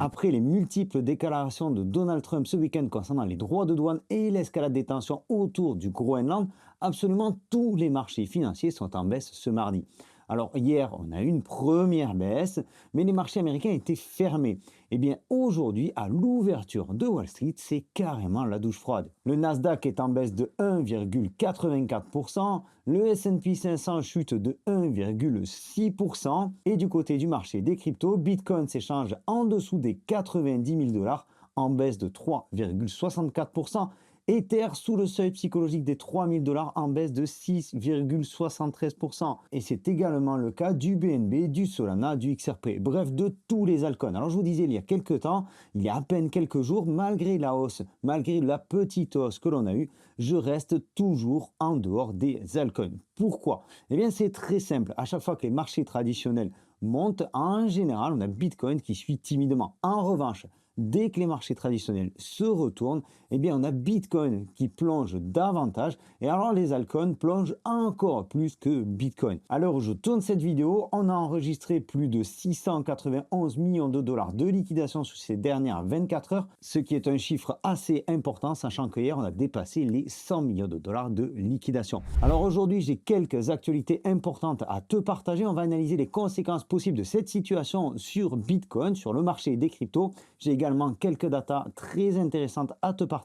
Après les multiples déclarations de Donald Trump ce week-end concernant les droits de douane et l'escalade des tensions autour du Groenland, absolument tous les marchés financiers sont en baisse ce mardi. Alors hier, on a eu une première baisse, mais les marchés américains étaient fermés. Eh bien aujourd'hui, à l'ouverture de Wall Street, c'est carrément la douche froide. Le Nasdaq est en baisse de 1,84%, le S&P 500 chute de 1,6%, et du côté du marché des cryptos, Bitcoin s'échange en dessous des 90 000 dollars, en baisse de 3,64%. Ether sous le seuil psychologique des 3000 dollars en baisse de 6,73%. Et c'est également le cas du BNB, du Solana, du XRP, bref, de tous les altcoins. Alors je vous disais il y a quelques temps, il y a à peine quelques jours, malgré la hausse, malgré la petite hausse que l'on a eue, je reste toujours en dehors des altcoins. Pourquoi? Eh bien c'est très simple, à chaque fois que les marchés traditionnels montent, en général on a Bitcoin qui suit timidement. En revanche, dès que les marchés traditionnels se retournent, eh bien on a Bitcoin qui plonge davantage et alors les altcoins plongent encore plus que Bitcoin. À l'heure où je tourne cette vidéo, on a enregistré plus de 691 millions de dollars de liquidation sur ces dernières 24 heures, ce qui est un chiffre assez important, sachant qu'hier on a dépassé les 100 millions de dollars de liquidation. Alors aujourd'hui, j'ai quelques actualités importantes à te partager. On va analyser les conséquences possibles de cette situation sur Bitcoin, sur le marché des cryptos. J'ai également quelques datas très intéressantes à te partager.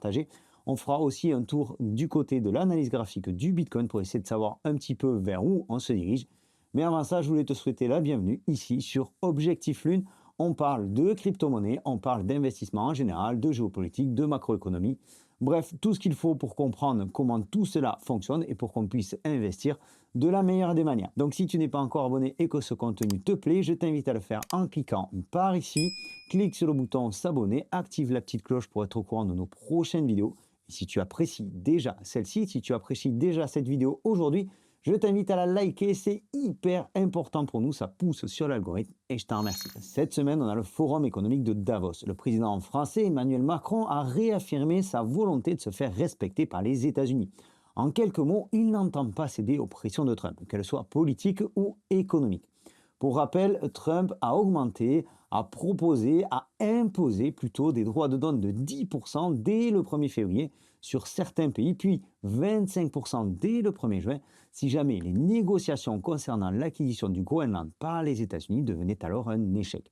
On fera aussi un tour du côté de l'analyse graphique du Bitcoin pour essayer de savoir un petit peu vers où on se dirige. Mais avant ça, je voulais te souhaiter la bienvenue ici sur Objectif Lune. On parle de crypto-monnaie, on parle d'investissement en général, de géopolitique, de macroéconomie. Bref, tout ce qu'il faut pour comprendre comment tout cela fonctionne et pour qu'on puisse investir de la meilleure des manières. Donc si tu n'es pas encore abonné et que ce contenu te plaît, je t'invite à le faire en cliquant par ici. Clique sur le bouton s'abonner, active la petite cloche pour être au courant de nos prochaines vidéos. Et si tu apprécies déjà celle-ci, si tu apprécies déjà cette vidéo aujourd'hui, je t'invite à la liker, c'est hyper important pour nous, ça pousse sur l'algorithme et je t'en remercie. Cette semaine, on a le Forum économique de Davos. Le président français Emmanuel Macron a réaffirmé sa volonté de se faire respecter par les États-Unis. En quelques mots, il n'entend pas céder aux pressions de Trump, qu'elles soient politiques ou économiques. Pour rappel, Trump a augmenté, a proposé, a imposé plutôt des droits de douane de 10% dès le 1er février sur certains pays, puis 25% dès le 1er juin, si jamais les négociations concernant l'acquisition du Groenland par les États-Unis devenaient alors un échec.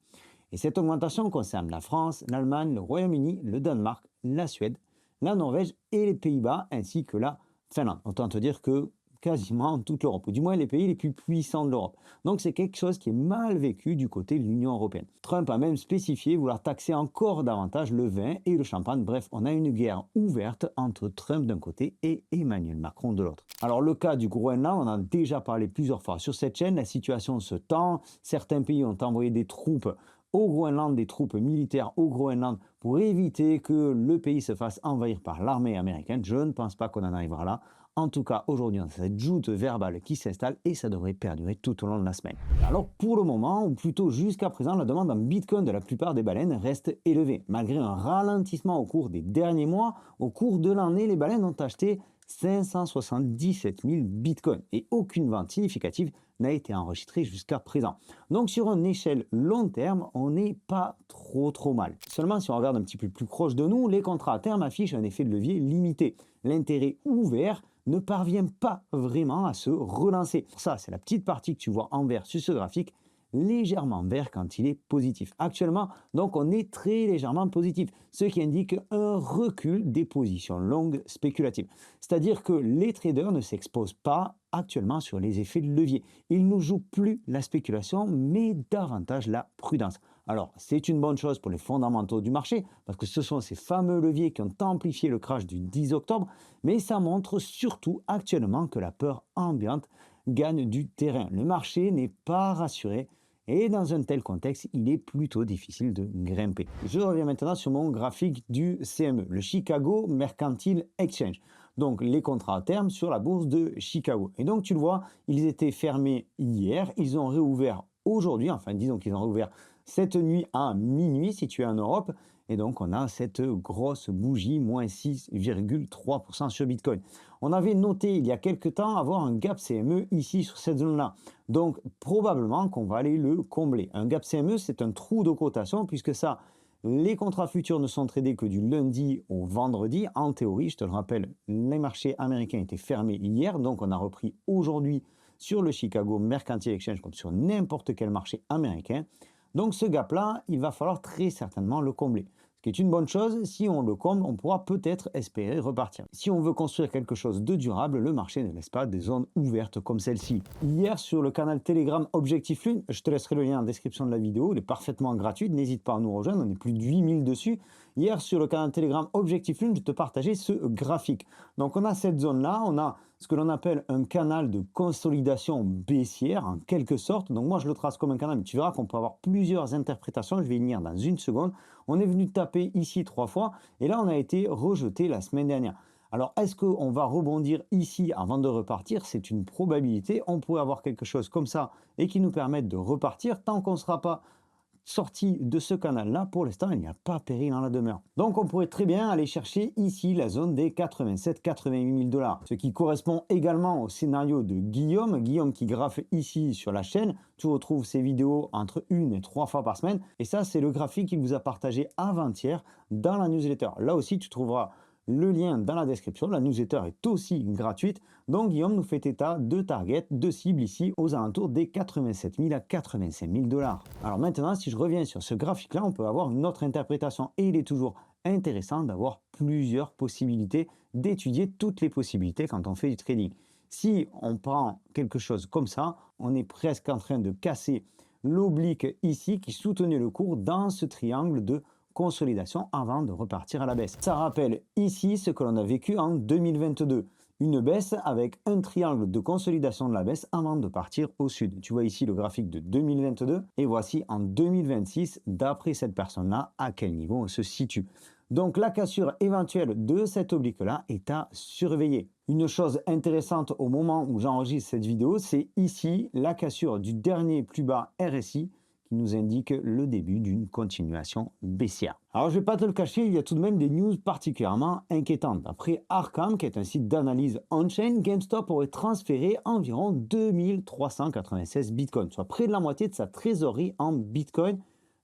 Et cette augmentation concerne la France, l'Allemagne, le Royaume-Uni, le Danemark, la Suède, la Norvège et les Pays-Bas, ainsi que la Finlande. Autant te dire que quasiment toute l'Europe, ou du moins les pays les plus puissants de l'Europe. Donc c'est quelque chose qui est mal vécu du côté de l'Union européenne. Trump a même spécifié vouloir taxer encore davantage le vin et le champagne. Bref, on a une guerre ouverte entre Trump d'un côté et Emmanuel Macron de l'autre. Alors le cas du Groenland, on en a déjà parlé plusieurs fois sur cette chaîne, la situation se tend, certains pays ont envoyé des troupes au Groenland, des troupes militaires au Groenland pour éviter que le pays se fasse envahir par l'armée américaine. Je ne pense pas qu'on en arrivera là. En tout cas, aujourd'hui, on a cette joute verbale qui s'installe et ça devrait perdurer tout au long de la semaine. Alors, pour le moment, ou plutôt jusqu'à présent, la demande en Bitcoin de la plupart des baleines reste élevée. Malgré un ralentissement au cours des derniers mois, au cours de l'année, les baleines ont acheté 577 000 bitcoins et aucune vente significative n'a été enregistrée jusqu'à présent. Donc sur une échelle long terme, on n'est pas trop mal. Seulement si on regarde un petit peu plus proche de nous, les contrats à terme affichent un effet de levier limité. L'intérêt ouvert ne parvient pas vraiment à se relancer. Pour ça, c'est la petite partie que tu vois en vert sur ce graphique, légèrement vert quand il est positif. Actuellement, donc, on est très légèrement positif, ce qui indique un recul des positions longues spéculatives. C'est-à-dire que les traders ne s'exposent pas actuellement sur les effets de levier. Ils ne jouent plus la spéculation, mais davantage la prudence. Alors, c'est une bonne chose pour les fondamentaux du marché, parce que ce sont ces fameux leviers qui ont amplifié le crash du 10 octobre, mais ça montre surtout actuellement que la peur ambiante gagne du terrain. Le marché n'est pas rassuré, et dans un tel contexte, il est plutôt difficile de grimper. Je reviens maintenant sur mon graphique du CME, le Chicago Mercantile Exchange. Donc les contrats à terme sur la bourse de Chicago. Et donc tu le vois, ils étaient fermés hier, ils ont réouvert aujourd'hui, enfin disons qu'ils ont réouvert cette nuit à minuit si tu es en Europe. Et donc on a cette grosse bougie, moins 6,3% sur Bitcoin. On avait noté il y a quelques temps avoir un gap CME ici sur cette zone-là. Donc probablement qu'on va aller le combler. Un gap CME, c'est un trou de cotation puisque ça Les contrats futurs ne sont tradés que du lundi au vendredi. En théorie, je te le rappelle, les marchés américains étaient fermés hier, donc on a repris aujourd'hui sur le Chicago Mercantile Exchange comme sur n'importe quel marché américain. Donc ce gap-là, il va falloir très certainement le combler. Ce qui est une bonne chose, si on le comble, on pourra peut-être espérer repartir. Si on veut construire quelque chose de durable, le marché ne laisse pas des zones ouvertes comme celle-ci. Hier, sur le canal Telegram Objectif Lune, je te laisserai le lien en description de la vidéo, il est parfaitement gratuit, n'hésite pas à nous rejoindre, on est plus de 8000 dessus. Hier, sur le canal Telegram Objectif Lune, je te partageais ce graphique. Donc on a cette zone-là, on a ce que l'on appelle un canal de consolidation baissière, en quelque sorte. Donc moi, je le trace comme un canal, mais tu verras qu'on peut avoir plusieurs interprétations, je vais y venir dans une seconde. On est venu taper ici 3 fois, et là, on a été rejeté la semaine dernière. Alors, est-ce qu'on va rebondir ici avant de repartir? C'est une probabilité. On pourrait avoir quelque chose comme ça et qui nous permette de repartir tant qu'on ne sera pas sorti de ce canal-là. Pour l'instant, il n'y a pas péril en la demeure. Donc, on pourrait très bien aller chercher ici la zone des 87-88 000 dollars, ce qui correspond également au scénario de Guillaume. Guillaume qui graffe ici sur la chaîne. Tu retrouves ses vidéos entre 1 et 3 fois par semaine. Et ça, c'est le graphique qu'il vous a partagé avant-hier dans la newsletter. Là aussi, tu trouveras le lien dans la description. La newsletter est aussi gratuite. Donc, Guillaume nous fait état de target, de cible ici aux alentours des 87 000 à 85 000 dollars. Alors maintenant, si je reviens sur ce graphique-là, on peut avoir une autre interprétation. Et il est toujours intéressant d'avoir plusieurs possibilités, d'étudier toutes les possibilités quand on fait du trading. Si on prend quelque chose comme ça, on est presque en train de casser l'oblique ici qui soutenait le cours dans ce triangle de consolidation avant de repartir à la baisse. Ça rappelle ici ce que l'on a vécu en 2022. Une baisse avec un triangle de consolidation de la baisse avant de partir au sud. Tu vois ici le graphique de 2022 et voici en 2026, d'après cette personne-là, à quel niveau on se situe. Donc la cassure éventuelle de cet oblique-là est à surveiller. Une chose intéressante au moment où j'enregistre cette vidéo, c'est ici la cassure du dernier plus bas RSI qui nous indique le début d'une continuation baissière. Alors je ne vais pas te le cacher, il y a tout de même des news particulièrement inquiétantes. D'après Arkham, qui est un site d'analyse on-chain, GameStop aurait transféré environ 2396 bitcoins, soit près de la moitié de sa trésorerie en bitcoin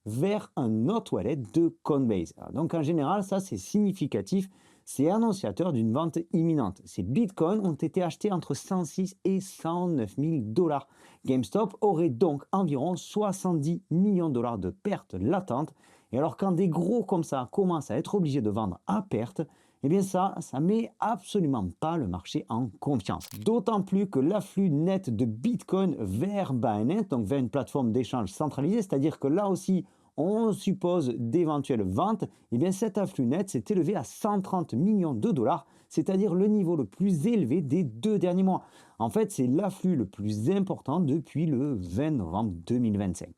vers un autre wallet de Coinbase. Alors donc en général, ça c'est significatif, c'est annonciateur d'une vente imminente. Ces bitcoins ont été achetés entre 106 et 109 000 dollars. GameStop aurait donc environ 70 millions de dollars de pertes latentes. Et alors quand des gros comme ça commencent à être obligés de vendre à perte, eh bien ça met absolument pas le marché en confiance. D'autant plus que l'afflux net de Bitcoin vers Binance, donc vers une plateforme d'échange centralisée, c'est-à-dire que là aussi, on suppose d'éventuelles ventes, eh bien cet afflux net s'est élevé à 130 millions de dollars, c'est-à-dire le niveau le plus élevé des 2 derniers mois. En fait, c'est l'afflux le plus important depuis le 20 novembre 2025.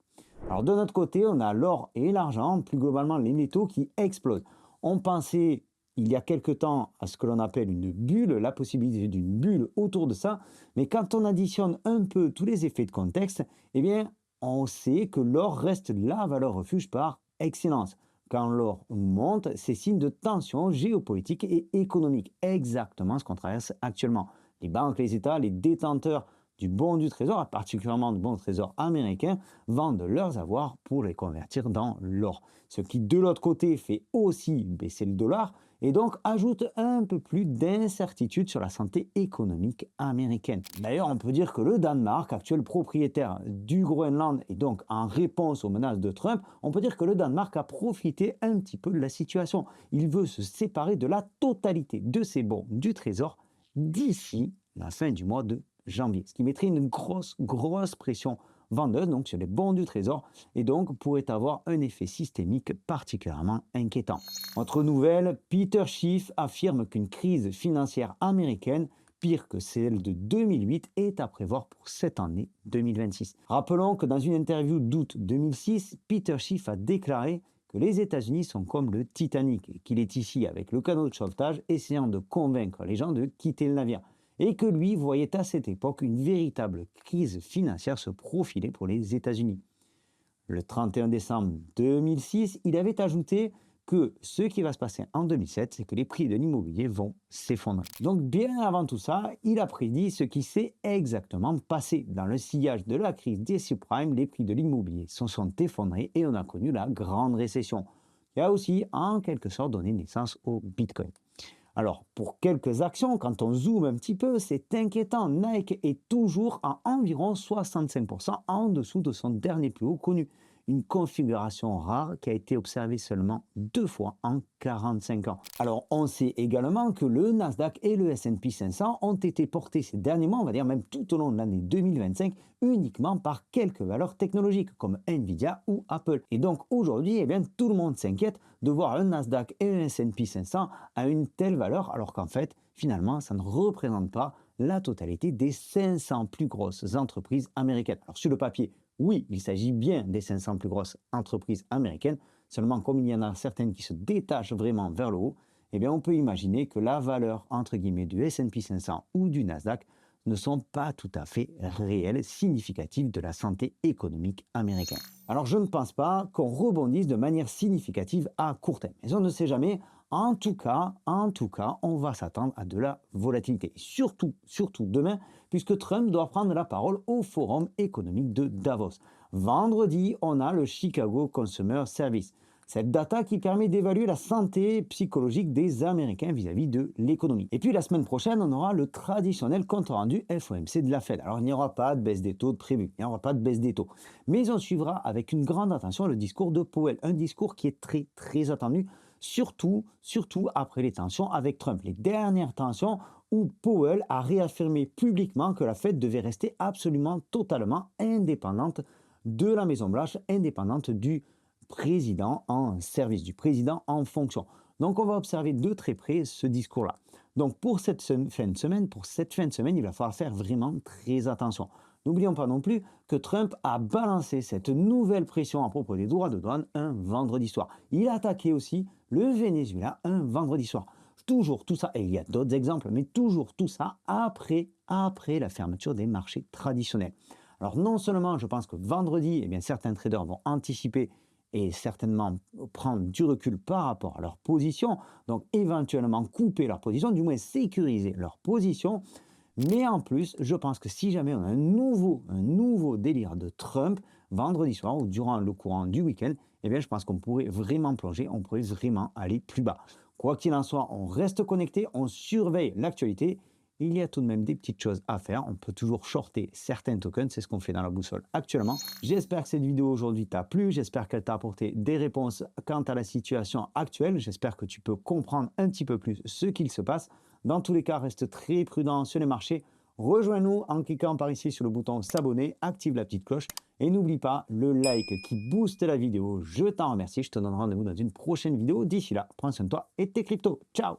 Alors de notre côté, on a l'or et l'argent, plus globalement les métaux qui explosent. On pensait il y a quelque temps à ce que l'on appelle une bulle, la possibilité d'une bulle autour de ça, mais quand on additionne un peu tous les effets de contexte, eh bien on sait que l'or reste la valeur refuge par excellence. Quand l'or monte, c'est signe de tension géopolitique et économique, exactement ce qu'on traverse actuellement. Les banques, les États, les détenteurs du bon du trésor, particulièrement du bon trésor américain, vendent leurs avoirs pour les convertir dans l'or. Ce qui, de l'autre côté, fait aussi baisser le dollar et donc ajoute un peu plus d'incertitude sur la santé économique américaine. D'ailleurs, on peut dire que le Danemark, actuel propriétaire du Groenland et donc en réponse aux menaces de Trump, on peut dire que le Danemark a profité un petit peu de la situation. Il veut se séparer de la totalité de ses bons du trésor d'ici la fin du mois de janvier, ce qui mettrait une grosse pression vendeuse donc sur les bons du trésor et donc pourrait avoir un effet systémique particulièrement inquiétant. Autre nouvelle, Peter Schiff affirme qu'une crise financière américaine pire que celle de 2008 est à prévoir pour cette année 2026. Rappelons que dans une interview d'août 2006, Peter Schiff a déclaré que les États-Unis sont comme le Titanic et qu'il est ici avec le canot de sauvetage essayant de convaincre les gens de quitter le navire. Et que lui voyait à cette époque une véritable crise financière se profiler pour les États-Unis. Le 31 décembre 2006, il avait ajouté que ce qui va se passer en 2007, c'est que les prix de l'immobilier vont s'effondrer. Donc bien avant tout ça, il a prédit ce qui s'est exactement passé. Dans le sillage de la crise des subprimes, les prix de l'immobilier se sont effondrés et on a connu la grande récession. qui a aussi en quelque sorte donné naissance au Bitcoin. Alors, pour quelques actions, quand on zoome un petit peu, c'est inquiétant. Nike est toujours à environ 65% en dessous de son dernier plus haut connu. Une configuration rare qui a été observée seulement 2 fois en 45 ans. Alors, on sait également que le Nasdaq et le S&P 500 ont été portés ces derniers mois, on va dire même tout au long de l'année 2025, uniquement par quelques valeurs technologiques comme Nvidia ou Apple. Et donc aujourd'hui, eh bien, tout le monde s'inquiète de voir un Nasdaq et un S&P 500 à une telle valeur, alors qu'en fait, finalement, ça ne représente pas la totalité des 500 plus grosses entreprises américaines. Alors sur le papier, oui, il s'agit bien des 500 plus grosses entreprises américaines, seulement comme il y en a certaines qui se détachent vraiment vers le haut, eh bien on peut imaginer que la valeur entre guillemets du S&P 500 ou du Nasdaq ne sont pas tout à fait réelles, significatives de la santé économique américaine. Alors je ne pense pas qu'on rebondisse de manière significative à court terme, mais on ne sait jamais. En tout cas, on va s'attendre à de la volatilité. Surtout demain, puisque Trump doit prendre la parole au Forum économique de Davos. Vendredi, on a le Chicago Consumer Service. Cette data qui permet d'évaluer la santé psychologique des Américains vis-à-vis de l'économie. Et puis la semaine prochaine, on aura le traditionnel compte rendu FOMC de la Fed. Alors il n'y aura pas de baisse des taux de prévu, il n'y aura pas de baisse des taux. Mais on suivra avec une grande attention le discours de Powell, un discours qui est très attendu, surtout après les tensions avec Trump. Les dernières tensions où Powell a réaffirmé publiquement que la Fed devait rester absolument totalement indépendante de la Maison-Blanche, indépendante du président en service, du président en fonction. Donc on va observer de très près ce discours-là. Donc pour cette fin de semaine, il va falloir faire vraiment très attention. N'oublions pas non plus que Trump a balancé cette nouvelle pression à propos des droits de douane un vendredi soir. Il a attaqué aussi le Venezuela un vendredi soir. Toujours tout ça, et il y a d'autres exemples, mais toujours tout ça après la fermeture des marchés traditionnels. Alors non seulement je pense que vendredi, eh bien, certains traders vont anticiper et certainement prendre du recul par rapport à leur position, donc éventuellement couper leur position, du moins sécuriser leur position. Mais en plus, je pense que si jamais on a un nouveau délire de Trump vendredi soir ou durant le courant du week-end, eh bien je pense qu'on pourrait vraiment plonger, on pourrait vraiment aller plus bas. Quoi qu'il en soit, on reste connecté, on surveille l'actualité. Il y a tout de même des petites choses à faire. On peut toujours shorter certains tokens, c'est ce qu'on fait dans la boussole actuellement. J'espère que cette vidéo aujourd'hui t'a plu, j'espère qu'elle t'a apporté des réponses quant à la situation actuelle. J'espère que tu peux comprendre un petit peu plus ce qu'il se passe. Dans tous les cas, reste très prudent sur les marchés. Rejoins-nous en cliquant par ici sur le bouton s'abonner, active la petite cloche et n'oublie pas le like qui booste la vidéo. Je t'en remercie, je te donne rendez-vous dans une prochaine vidéo. D'ici là, prends soin de toi et tes cryptos. Ciao!